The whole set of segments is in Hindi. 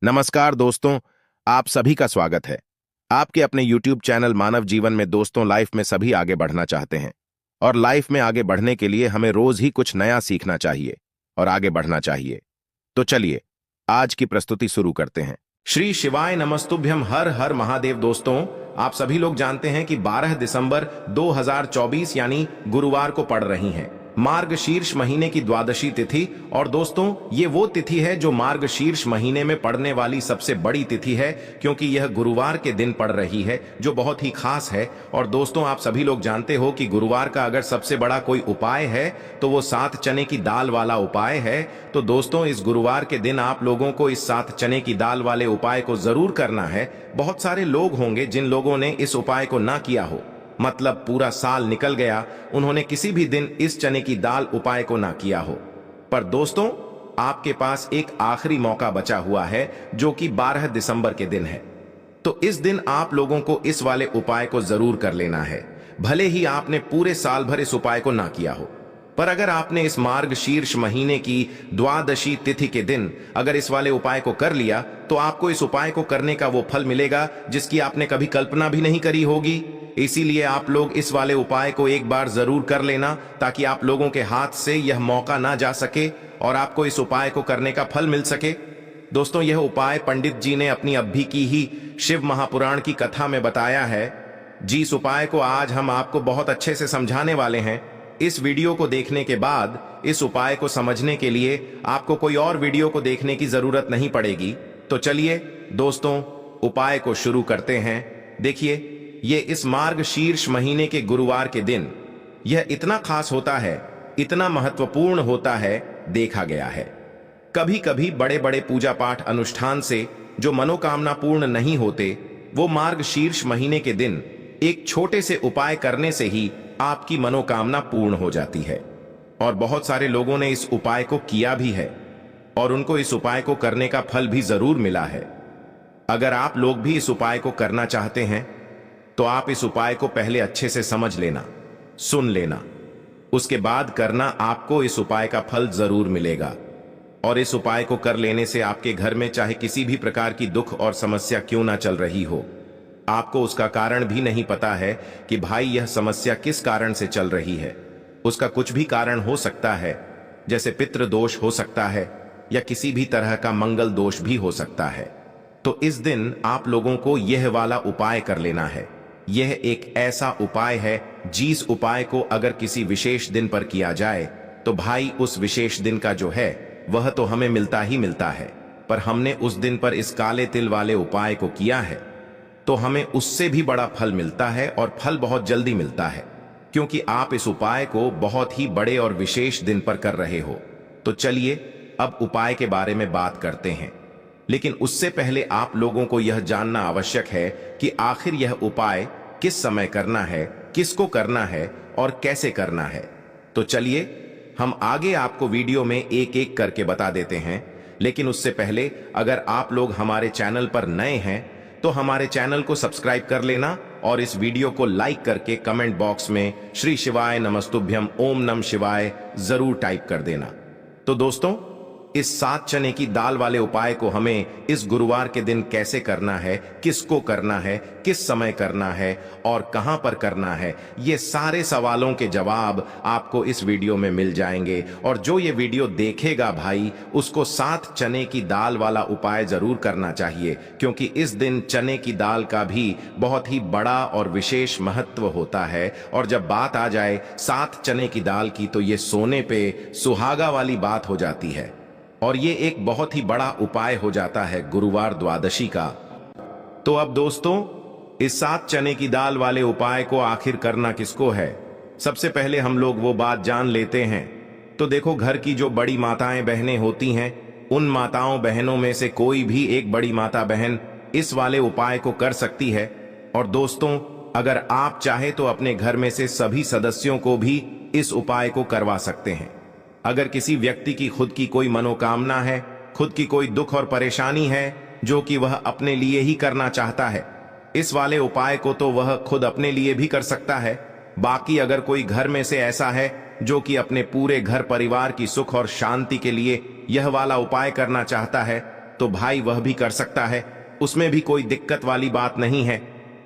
नमस्कार दोस्तों, आप सभी का स्वागत है। आपके अपने YouTube चैनल मानव जीवन में दोस्तों लाइफ में सभी आगे बढ़ना चाहते हैं और लाइफ में आगे बढ़ने के लिए हमें रोज ही कुछ नया सीखना चाहिए और आगे बढ़ना चाहिए। तो चलिए आज की प्रस्तुति शुरू करते हैं। श्री शिवाय नमस्तुभ्यम, हर हर महादेव। दोस्तों, आप सभी लोग जानते हैं कि 12 दिसंबर 2024 यानी गुरुवार को पड़ रही हैं मार्गशीर्ष महीने की द्वादशी तिथि। और दोस्तों, ये वो तिथि है जो मार्गशीर्ष महीने में पड़ने वाली सबसे बड़ी तिथि है, क्योंकि यह गुरुवार के दिन पड़ रही है, जो बहुत ही खास है। और दोस्तों, आप सभी लोग जानते हो कि गुरुवार का अगर सबसे बड़ा कोई उपाय है तो वो 7 चने की दाल वाला उपाय है। तो दोस्तों, इस गुरुवार के दिन आप लोगों को इस 7 चने की दाल वाले उपाय को जरूर करना है। बहुत सारे लोग होंगे जिन लोगों ने इस उपाय को ना किया हो, मतलब पूरा साल निकल गया, उन्होंने किसी भी दिन इस चने की दाल उपाय को ना किया हो। पर दोस्तों, आपके पास एक आखिरी मौका बचा हुआ है, जो कि 12 दिसंबर के दिन है। तो इस दिन आप लोगों को इस वाले उपाय को जरूर कर लेना है, भले ही आपने पूरे साल भर इस उपाय को ना किया हो। पर अगर आपने इस मार्गशीर्ष महीने की द्वादशी तिथि के दिन अगर इस वाले उपाय को कर लिया, तो आपको इस उपाय को करने का वो फल मिलेगा जिसकी आपने कभी कल्पना भी नहीं करी होगी। इसीलिए आप लोग इस वाले उपाय को एक बार जरूर कर लेना, ताकि आप लोगों के हाथ से यह मौका ना जा सके और आपको इस उपाय को करने का फल मिल सके। दोस्तों, यह उपाय पंडित जी ने अपनी अभी की ही शिव महापुराण की कथा में बताया है। जिस उपाय को आज हम आपको बहुत अच्छे से समझाने वाले हैं। इस वीडियो को देखने के बाद इस उपाय को समझने के लिए आपको कोई और वीडियो को देखने की जरूरत नहीं पड़ेगी। तो चलिए दोस्तों, उपाय को शुरू करते हैं। देखिए, ये इस मार्गशीर्ष महीने के गुरुवार के दिन यह इतना खास होता है, इतना महत्वपूर्ण होता है, देखा गया है। कभी कभी बड़े बड़े पूजा पाठ अनुष्ठान से जो मनोकामना पूर्ण नहीं होते, वो मार्गशीर्ष महीने के दिन एक छोटे से उपाय करने से ही आपकी मनोकामना पूर्ण हो जाती है। और बहुत सारे लोगों ने इस उपाय को किया भी है और उनको इस उपाय को करने का फल भी जरूर मिला है। अगर आप लोग भी इस उपाय को करना चाहते हैं, तो आप इस उपाय को पहले अच्छे से समझ लेना, सुन लेना, उसके बाद करना। आपको इस उपाय का फल जरूर मिलेगा। और इस उपाय को कर लेने से आपके घर में चाहे किसी भी प्रकार की दुख और समस्या क्यों ना चल रही हो, आपको उसका कारण भी नहीं पता है कि भाई यह समस्या किस कारण से चल रही है। उसका कुछ भी कारण हो सकता है, जैसे पितृ दोष हो सकता है या किसी भी तरह का मंगल दोष भी हो सकता है। तो इस दिन आप लोगों को यह वाला उपाय कर लेना है। यह एक ऐसा उपाय है जिस उपाय को अगर किसी विशेष दिन पर किया जाए, तो भाई उस विशेष दिन का जो है वह तो हमें मिलता ही मिलता है। पर हमने उस दिन पर इस काले तिल वाले उपाय को किया है, तो हमें उससे भी बड़ा फल मिलता है, और फल बहुत जल्दी मिलता है, क्योंकि आप इस उपाय को बहुत ही बड़े और विशेष दिन पर कर रहे हो। तो चलिए अब उपाय के बारे में बात करते हैं। लेकिन उससे पहले आप लोगों को यह जानना आवश्यक है कि आखिर यह उपाय किस समय करना है, किसको करना है और कैसे करना है। तो चलिए हम आगे आपको वीडियो में एक एक करके बता देते हैं। लेकिन उससे पहले अगर आप लोग हमारे चैनल पर नए हैं, तो हमारे चैनल को सब्सक्राइब कर लेना और इस वीडियो को लाइक करके कमेंट बॉक्स में श्री शिवाय नमस्तुभ्यम ओम नम शिवाय जरूर टाइप कर देना। तो दोस्तों, इस 7 चने की दाल वाले उपाय को हमें इस गुरुवार के दिन कैसे करना है, किसको करना है, किस समय करना है और कहां पर करना है, ये सारे सवालों के जवाब आपको इस वीडियो में मिल जाएंगे। और जो ये वीडियो देखेगा भाई, उसको 7 चने की दाल वाला उपाय जरूर करना चाहिए, क्योंकि इस दिन चने की दाल का भी बहुत ही बड़ा और विशेष महत्व होता है। और जब बात आ जाए 7 चने की दाल की, तो ये सोने पे सुहागा वाली बात हो जाती है और ये एक बहुत ही बड़ा उपाय हो जाता है गुरुवार द्वादशी का। तो अब दोस्तों, इस 7 चने की दाल वाले उपाय को आखिर करना किसको है, सबसे पहले हम लोग वो बात जान लेते हैं। तो देखो, घर की जो बड़ी माताएं बहनें होती हैं, उन माताओं बहनों में से कोई भी एक बड़ी माता बहन इस वाले उपाय को कर सकती है। और दोस्तों, अगर आप चाहे तो अपने घर में से सभी सदस्यों को भी इस उपाय को करवा सकते हैं। अगर किसी व्यक्ति की खुद की कोई मनोकामना है, खुद की कोई दुख और परेशानी है जो कि वह अपने लिए ही करना चाहता है, इस वाले उपाय को तो वह खुद अपने लिए भी कर सकता है। बाकी अगर कोई घर में से ऐसा है जो कि अपने पूरे घर परिवार की सुख और शांति के लिए यह वाला उपाय करना चाहता है, तो भाई वह भी कर सकता है, उसमें भी कोई दिक्कत वाली बात नहीं है।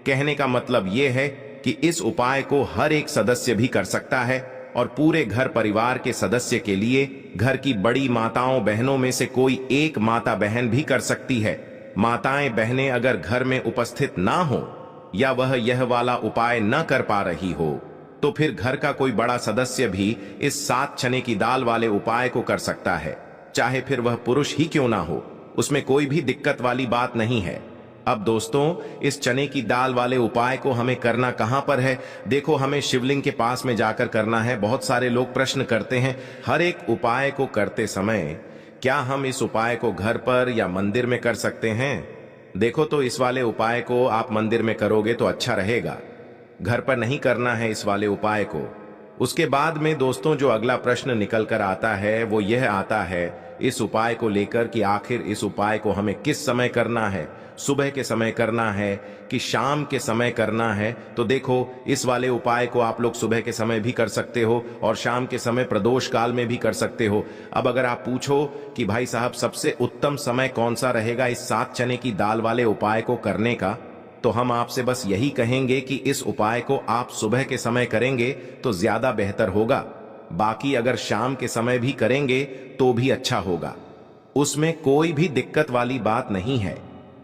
कहने का मतलब यह है कि इस उपाय को हर एक सदस्य भी कर सकता है और पूरे घर परिवार के सदस्य के लिए घर की बड़ी माताओं बहनों में से कोई एक माता बहन भी कर सकती है। माताएं बहनें अगर घर में उपस्थित ना हो या वह यह वाला उपाय न कर पा रही हो तो फिर घर का कोई बड़ा सदस्य भी इस 7 चने की दाल वाले उपाय को कर सकता है, चाहे फिर वह पुरुष ही क्यों ना हो, उसमें कोई भी दिक्कत वाली बात नहीं है। अब दोस्तों, इस चने की दाल वाले उपाय को हमें करना कहां पर है? देखो, हमें शिवलिंग के पास में जाकर करना है। बहुत सारे लोग प्रश्न करते हैं हर एक उपाय को करते समय, क्या हम इस उपाय को घर पर या मंदिर में कर सकते हैं? देखो, तो इस वाले उपाय को आप मंदिर में करोगे तो अच्छा रहेगा, घर पर नहीं करना है इस वाले उपाय को। उसके बाद में दोस्तों जो अगला प्रश्न निकल कर आता है वो यह आता है इस उपाय को लेकर कि आखिर इस उपाय को हमें किस समय करना है, सुबह के समय करना है कि शाम के समय करना है? तो देखो, इस वाले उपाय को आप लोग सुबह के समय भी कर सकते हो और शाम के समय प्रदोष काल में भी कर सकते हो। अब अगर आप पूछो कि भाई साहब सबसे उत्तम समय कौन सा रहेगा इस 7 चने की दाल वाले उपाय को करने का, तो हम आपसे बस यही कहेंगे कि इस उपाय को आप सुबह के समय करेंगे तो ज्यादा बेहतर होगा। बाकी अगर शाम के समय भी करेंगे तो भी अच्छा होगा, उसमें कोई भी दिक्कत वाली बात नहीं है।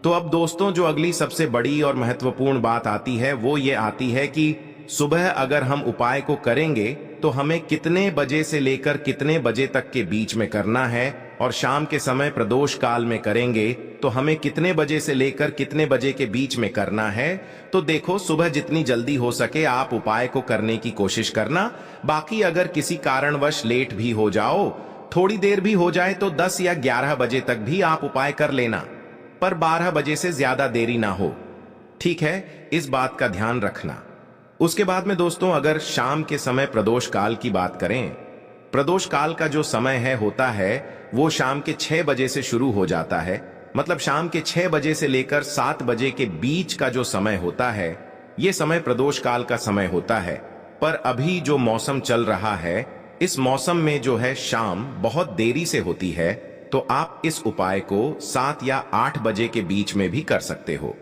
तो अब दोस्तों जो अगली सबसे बड़ी और महत्वपूर्ण बात आती है वो ये आती है कि सुबह अगर हम उपाय को करेंगे तो हमें कितने बजे से लेकर कितने बजे तक के बीच में करना है, और शाम के समय प्रदोष काल में करेंगे तो हमें कितने बजे से लेकर कितने बजे के बीच में करना है। तो देखो, सुबह जितनी जल्दी हो सके आप उपाय को करने की कोशिश करना। बाकी अगर किसी कारणवश लेट भी हो जाओ, थोड़ी देर भी हो जाए, तो 10 या 11 बजे तक भी आप उपाय कर लेना, पर 12 बजे से ज्यादा देरी ना हो, ठीक है? इस बात का ध्यान रखना। उसके बाद में दोस्तों अगर शाम के समय प्रदोष काल की बात करें, प्रदोष काल का जो समय है होता है वो शाम के 6 बजे से शुरू हो जाता है। मतलब शाम के 6 बजे से लेकर 7 बजे के बीच का जो समय होता है ये समय प्रदोष काल का समय होता है। पर अभी जो मौसम चल रहा है इस मौसम में जो है शाम बहुत देरी से होती है, तो आप इस उपाय को 7 या 8 बजे के बीच में भी कर सकते हो।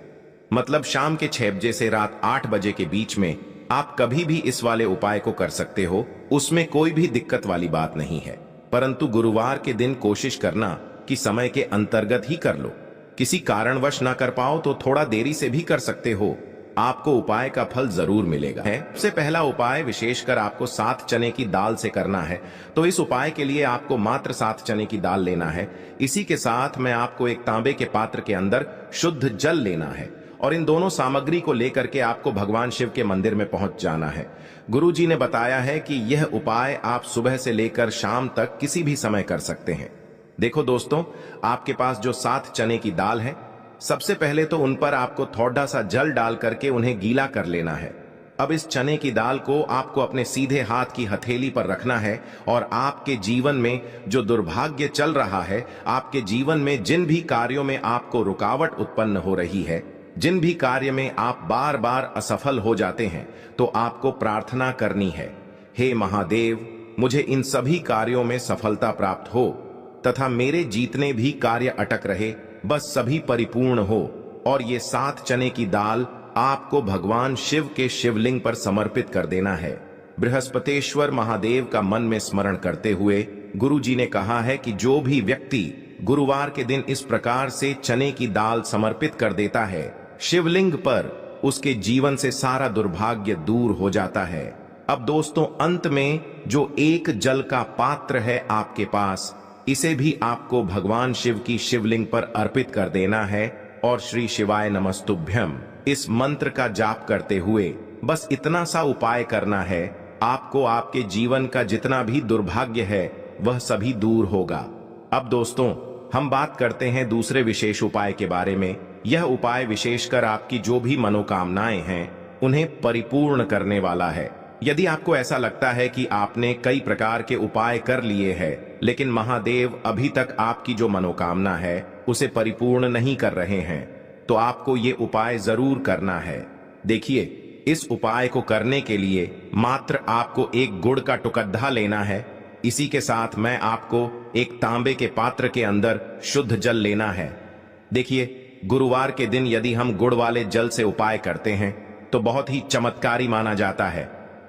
मतलब शाम के 6 बजे से रात 8 बजे के बीच में आप कभी भी इस वाले उपाय को कर सकते हो, उसमें कोई भी दिक्कत वाली बात नहीं है। परंतु गुरुवार के दिन कोशिश करना कि समय के अंतर्गत ही कर लो। किसी कारणवश ना कर पाओ तो थोड़ा देरी से भी कर सकते हो, आपको उपाय का फल जरूर मिलेगा। सबसे पहला उपाय विशेषकर आपको 7 चने की दाल से करना है। तो इस उपाय के लिए आपको मात्र 7 चने की दाल लेना है। इसी के साथ में आपको एक तांबे के पात्र के अंदर शुद्ध जल लेना है और इन दोनों सामग्री को लेकर के आपको भगवान शिव के मंदिर में पहुंच जाना है। गुरु जी ने बताया है कि यह उपाय आप सुबह से लेकर शाम तक किसी भी समय कर सकते हैं। देखो दोस्तों, आपके पास जो 7 चने की दाल है, सबसे पहले तो उन पर आपको थोड़ा सा जल डाल करके उन्हें गीला कर लेना है। अब इस चने की दाल को आपको अपने सीधे हाथ की हथेली पर रखना है और आपके जीवन में जो दुर्भाग्य चल रहा है, आपके जीवन में जिन भी कार्यों में आपको रुकावट उत्पन्न हो रही है, जिन भी कार्य में आप बार बार असफल हो जाते हैं, तो आपको प्रार्थना करनी है, हे महादेव, मुझे इन सभी कार्यों में सफलता प्राप्त हो तथा मेरे जीतने भी कार्य अटक रहे बस सभी परिपूर्ण हो। और ये 7 चने की दाल आपको भगवान शिव के शिवलिंग पर समर्पित कर देना है। बृहस्पतेश्वर महादेव का मन में स्मरण करते हुए गुरु जी ने कहा है कि जो भी व्यक्ति गुरुवार के दिन इस प्रकार से चने की दाल समर्पित कर देता है शिवलिंग पर, उसके जीवन से सारा दुर्भाग्य दूर हो जाता है। अब दोस्तों अंत में जो एक जल का पात्र है आपके पास, इसे भी आपको भगवान शिव की शिवलिंग पर अर्पित कर देना है और श्री शिवाय नमस्तुभ्यम इस मंत्र का जाप करते हुए बस इतना सा उपाय करना है। आपको आपके जीवन का जितना भी दुर्भाग्य है वह सभी दूर होगा। अब दोस्तों हम बात करते हैं दूसरे विशेष उपाय के बारे में। यह उपाय विशेषकर आपकी जो भी मनोकामनाएं हैं उन्हें परिपूर्ण करने वाला है। यदि आपको ऐसा लगता है कि आपने कई प्रकार के उपाय कर लिए हैं लेकिन महादेव अभी तक आपकी जो मनोकामना है उसे परिपूर्ण नहीं कर रहे हैं, तो आपको ये उपाय जरूर करना है। देखिए, इस उपाय को करने के लिए मात्र आपको एक गुड़ का टुकड़ा लेना है इसी के साथ मैं आपको एक तांबे के पात्र के अंदर शुद्ध जल लेना है। देखिए, गुरुवार के दिन यदि हम गुड़ वाले जल से उपाय करते हैं तो बहुत ही चमत्कारी माना जाता है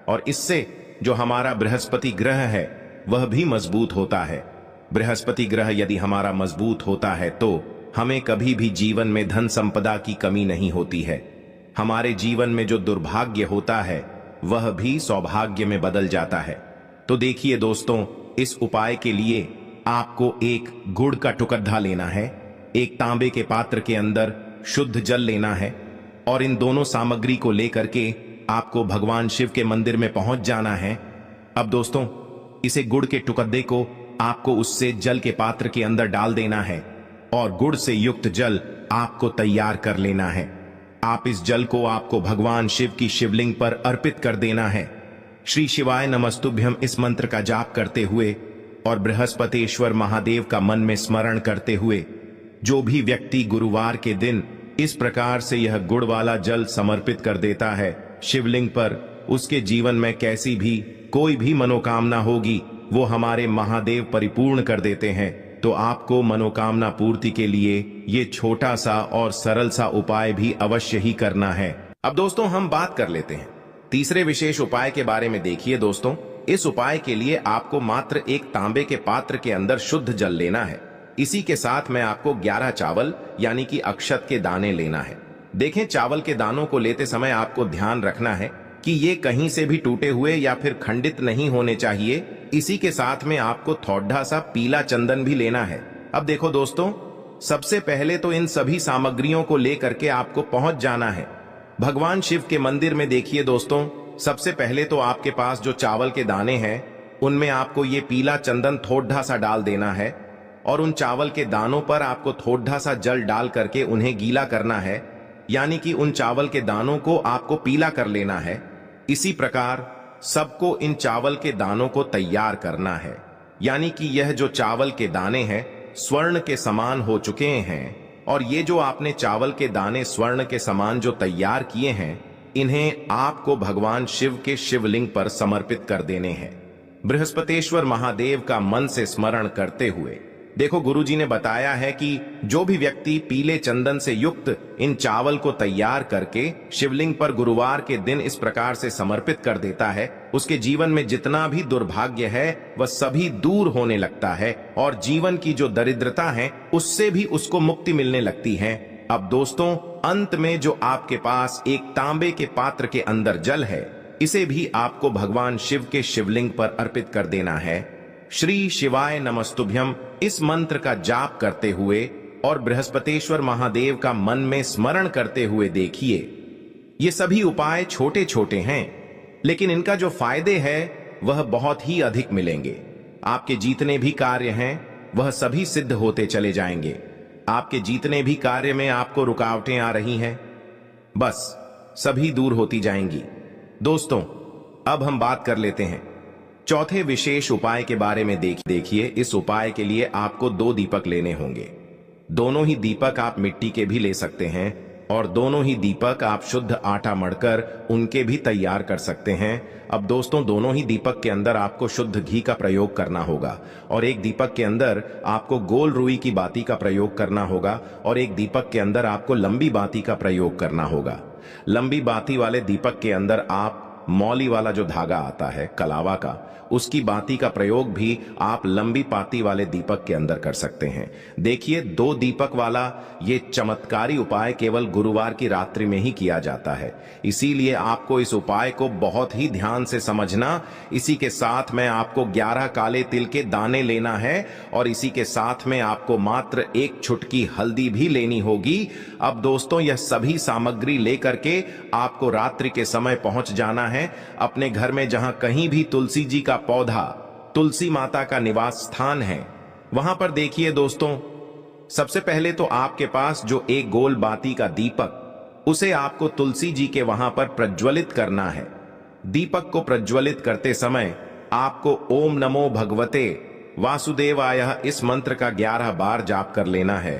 और इससे जो हमारा बृहस्पति ग्रह है वह भी मजबूत होता है। बृहस्पति ग्रह यदि हमारा मजबूत होता है तो हमें कभी भी जीवन में धन संपदा की कमी नहीं होती है। हमारे जीवन में जो दुर्भाग्य होता है वह भी सौभाग्य में बदल जाता है। तो देखिए दोस्तों, इस उपाय के लिए आपको एक गुड़ का टुकड़ा लेना है, एक तांबे के पात्र के अंदर शुद्ध जल लेना है और इन दोनों सामग्री को लेकर के आपको भगवान शिव के मंदिर में पहुंच जाना है। अब दोस्तों, इसे गुड़ के टुकड़े को आपको उससे जल के पात्र के अंदर डाल देना है और गुड़ से युक्त जल आपको तैयार कर लेना है। आप इस जल को आपको भगवान शिव की शिवलिंग पर अर्पित कर देना है। श्री शिवाय नमस्तुभ्यम इस मंत्र का जाप करते हुए और बृहस्पतेश्वर महादेव का मन में स्मरण करते हुए जो भी व्यक्ति गुरुवार के दिन इस प्रकार से यह गुड़ वाला जल समर्पित कर देता है शिवलिंग पर, उसके जीवन में कैसी भी कोई भी मनोकामना होगी वो हमारे महादेव परिपूर्ण कर देते हैं। तो आपको मनोकामना पूर्ति के लिए ये छोटा सा और सरल सा उपाय भी अवश्य ही करना है। अब दोस्तों, हम बात कर लेते हैं तीसरे विशेष उपाय के बारे में। देखिए दोस्तों, इस उपाय के लिए आपको मात्र एक तांबे के पात्र के अंदर शुद्ध जल लेना है। इसी के साथ में आपको 11 चावल यानी कि अक्षत के दाने लेना है। देखें, चावल के दानों को लेते समय आपको ध्यान रखना है कि ये कहीं से भी टूटे हुए या फिर खंडित नहीं होने चाहिए। इसी के साथ में आपको थोड़ा सा पीला चंदन भी लेना है। अब देखो दोस्तों, सबसे पहले तो इन सभी सामग्रियों को लेकर के आपको पहुंच जाना है भगवान शिव के मंदिर में। देखिए दोस्तों, सबसे पहले तो आपके पास जो चावल के दाने हैं उनमें आपको ये पीला चंदन थोड़ा सा डाल देना है और उन चावल के दानों पर आपको थोड़ा सा जल डाल करके उन्हें गीला करना है, यानी कि उन चावल के दानों को आपको पीला कर लेना है। इसी प्रकार सबको इन चावल के दानों को तैयार करना है, यानी कि यह जो चावल के दाने हैं स्वर्ण के समान हो चुके हैं और ये जो आपने चावल के दाने स्वर्ण के समान जो तैयार किए हैं इन्हें आपको भगवान शिव के शिवलिंग पर समर्पित कर देने हैं बृहस्पतेश्वर महादेव का मन से स्मरण करते हुए। देखो, गुरुजी ने बताया है कि जो भी व्यक्ति पीले चंदन से युक्त इन चावल को तैयार करके शिवलिंग पर गुरुवार के दिन इस प्रकार से समर्पित कर देता है उसके जीवन में जितना भी दुर्भाग्य है वह सभी दूर होने लगता है और जीवन की जो दरिद्रता है उससे भी उसको मुक्ति मिलने लगती है। अब दोस्तों, अंत में जो आपके पास एक तांबे के पात्र के अंदर जल है इसे भी आपको भगवान शिव के शिवलिंग पर अर्पित कर देना है। श्री शिवाय नमस्तुभ्यम इस मंत्र का जाप करते हुए और बृहस्पतेश्वर महादेव का मन में स्मरण करते हुए देखिए, ये सभी उपाय छोटे छोटे हैं लेकिन इनका जो फायदे हैं वह बहुत ही अधिक मिलेंगे। आपके जितने भी कार्य हैं वह सभी सिद्ध होते चले जाएंगे। आपके जितने भी कार्य में आपको रुकावटें आ रही हैं बस सभी दूर होती जाएंगी। दोस्तों, अब हम बात कर लेते हैं चौथे विशेष उपाय के बारे में। देखिए, इस उपाय के लिए आपको 2 दीपक लेने होंगे। दोनों ही दीपक आप मिट्टी के भी ले सकते हैं और दोनों ही दीपक आप शुद्ध आटा मढ़कर उनके भी तैयार कर सकते हैं। अब दोस्तों, दोनों ही दीपक के अंदर आपको शुद्ध घी का प्रयोग करना होगा और एक दीपक के अंदर आपको गोल रुई की बाती का प्रयोग करना होगा और एक दीपक के अंदर आपको लंबी बाती का प्रयोग करना होगा। लंबी बाती वाले दीपक के अंदर आप मौली वाला जो धागा आता है कलावा का, उसकी बाती का प्रयोग भी आप लंबी पाती वाले दीपक के अंदर कर सकते हैं। देखिए, 2 दीपक वाला ये चमत्कारी उपाय केवल गुरुवार की रात्रि में ही किया जाता है, इसीलिए आपको इस उपाय को बहुत ही ध्यान से समझना। इसी के साथ में आपको 11 काले तिल के दाने लेना है और इसी के साथ में आपको मात्र 1 चुटकी हल्दी भी लेनी होगी। अब दोस्तों, यह सभी सामग्री लेकर के आपको रात्रि के समय पहुंच जाना है अपने घर में, जहां कहीं भी तुलसी जी का पौधा, तुलसी माता का निवास स्थान है, वहां पर देखिए दोस्तों, सबसे पहले तो आपके पास जो एक गोल बाती का दीपक, उसे आपको तुलसी जी के वहां पर प्रज्वलित करना है। दीपक को प्रज्वलित करते समय आपको ओम नमो भगवते वासुदेवाय इस मंत्र का 11 बार जाप कर लेना है।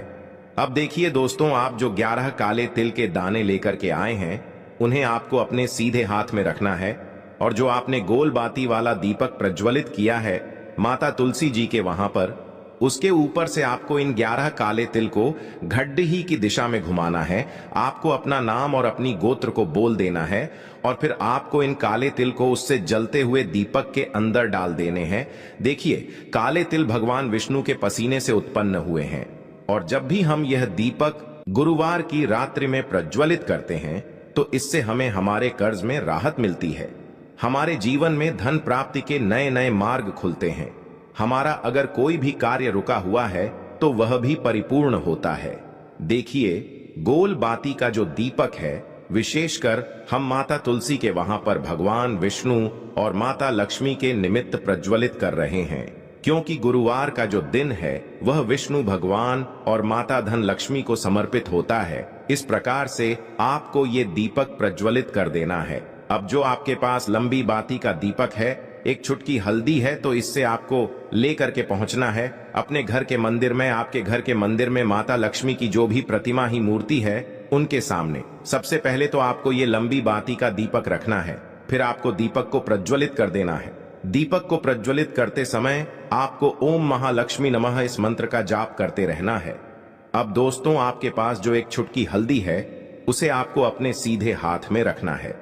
अब देखिए दोस्तों, आप जो 11 काले तिल के दाने लेकर के आए हैं उन्हें आपको अपने सीधे हाथ में रखना है और जो आपने गोल बाती वाला दीपक प्रज्वलित किया है माता तुलसी जी के वहां पर। उसके ऊपर से आपको इन 11 काले तिल को घड्डी की दिशा में घुमाना है। आपको अपना नाम और अपनी गोत्र को बोल देना है और फिर आपको इन काले तिल को उससे जलते हुए दीपक के अंदर डाल देने हैं। देखिए, काले तिल भगवान विष्णु के पसीने से उत्पन्न हुए हैं और जब भी हम यह दीपक गुरुवार की रात्रि में प्रज्वलित करते हैं तो इससे हमें हमारे कर्ज में राहत मिलती है। हमारे जीवन में धन प्राप्ति के नए नए मार्ग खुलते हैं। हमारा अगर कोई भी कार्य रुका हुआ है तो वह भी परिपूर्ण होता है। देखिए, गोल बाती का जो दीपक है, विशेषकर हम माता तुलसी के वहां पर भगवान विष्णु और माता लक्ष्मी के निमित्त प्रज्वलित कर रहे हैं, क्योंकि गुरुवार का जो दिन है वह विष्णु भगवान और माता धन लक्ष्मी को समर्पित होता है। इस प्रकार से आपको ये दीपक प्रज्वलित कर देना है। अब जो आपके पास लंबी बाती का दीपक है, एक चुटकी हल्दी है, तो इससे आपको लेकर के पहुंचना है अपने घर के मंदिर में। आपके घर के मंदिर में माता लक्ष्मी की जो भी प्रतिमा ही मूर्ति है उनके सामने सबसे पहले तो आपको ये लंबी बाती का दीपक रखना है। फिर आपको दीपक को प्रज्वलित कर देना है। दीपक को प्रज्वलित करते समय आपको ओम महालक्ष्मी नमः इस मंत्र का जाप करते रहना है। अब दोस्तों, आपके पास जो एक चुटकी हल्दी है उसे आपको अपने सीधे हाथ में रखना है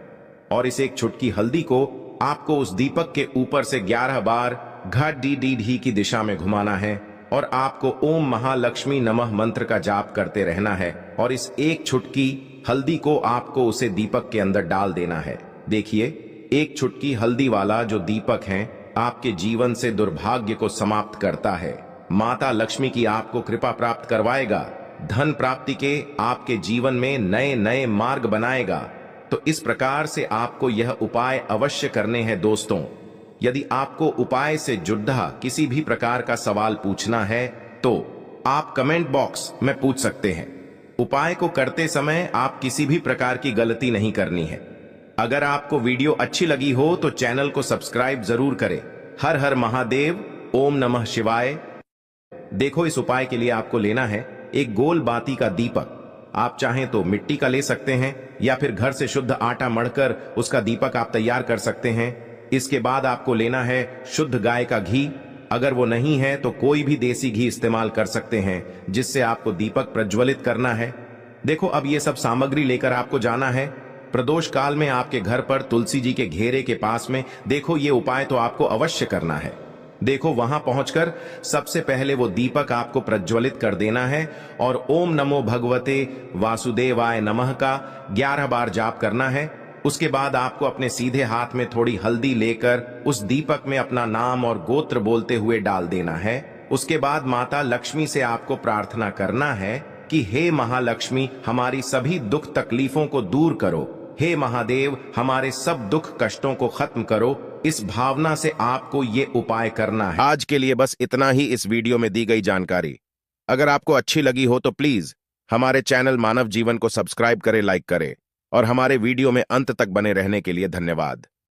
और इस एक चुटकी हल्दी को आपको उस दीपक के ऊपर से 11 बार घड़ी की दिशा में घुमाना है और आपको ओम महालक्ष्मी नमः मंत्र का जाप करते रहना है और इस एक चुटकी हल्दी को आपको उसे दीपक के अंदर डाल देना है। देखिए, एक चुटकी हल्दी वाला जो दीपक है आपके जीवन से दुर्भाग्य को समाप्त करता है। माता लक्ष्मी की आपको कृपा प्राप्त करवाएगा, धन प्राप्ति के आपके जीवन में नए नए मार्ग बनाएगा। तो इस प्रकार से आपको यह उपाय अवश्य करने हैं दोस्तों। यदि आपको उपाय से जुड़ा किसी भी प्रकार का सवाल पूछना है तो आप कमेंट बॉक्स में पूछ सकते हैं। उपाय को करते समय आप किसी भी प्रकार की गलती नहीं करनी है। अगर आपको वीडियो अच्छी लगी हो तो चैनल को सब्सक्राइब जरूर करें। हर हर महादेव, ओम नमः शिवाय। देखो, इस उपाय के लिए आपको लेना है एक गोल बाती का दीपक। आप चाहें तो मिट्टी का ले सकते हैं या फिर घर से शुद्ध आटा मढ़कर उसका दीपक आप तैयार कर सकते हैं। इसके बाद आपको लेना है शुद्ध गाय का घी। अगर वो नहीं है तो कोई भी देसी घी इस्तेमाल कर सकते हैं, जिससे आपको दीपक प्रज्वलित करना है। देखो, अब ये सब सामग्री लेकर आपको जाना है प्रदोष काल में आपके घर पर तुलसी जी के घेरे के पास में। देखो, ये उपाय तो आपको अवश्य करना है। देखो, वहां पहुंचकर सबसे पहले वो दीपक आपको प्रज्वलित कर देना है और ओम नमो भगवते वासुदेवाय नमः का 11 बार जाप करना है। उसके बाद आपको अपने सीधे हाथ में थोड़ी हल्दी लेकर उस दीपक में अपना नाम और गोत्र बोलते हुए डाल देना है। उसके बाद माता लक्ष्मी से आपको प्रार्थना करना है कि हे महालक्ष्मी, हमारी सभी दुख तकलीफों को दूर करो। हे महादेव, हमारे सब दुख कष्टों को खत्म करो। इस भावना से आपको ये उपाय करना है। आज के लिए बस इतना ही इस वीडियो में दी गई जानकारी। अगर आपको अच्छी लगी हो तो प्लीज हमारे चैनल मानव जीवन को सब्सक्राइब करें, लाइक करें और हमारे वीडियो में अंत तक बने रहने के लिए धन्यवाद।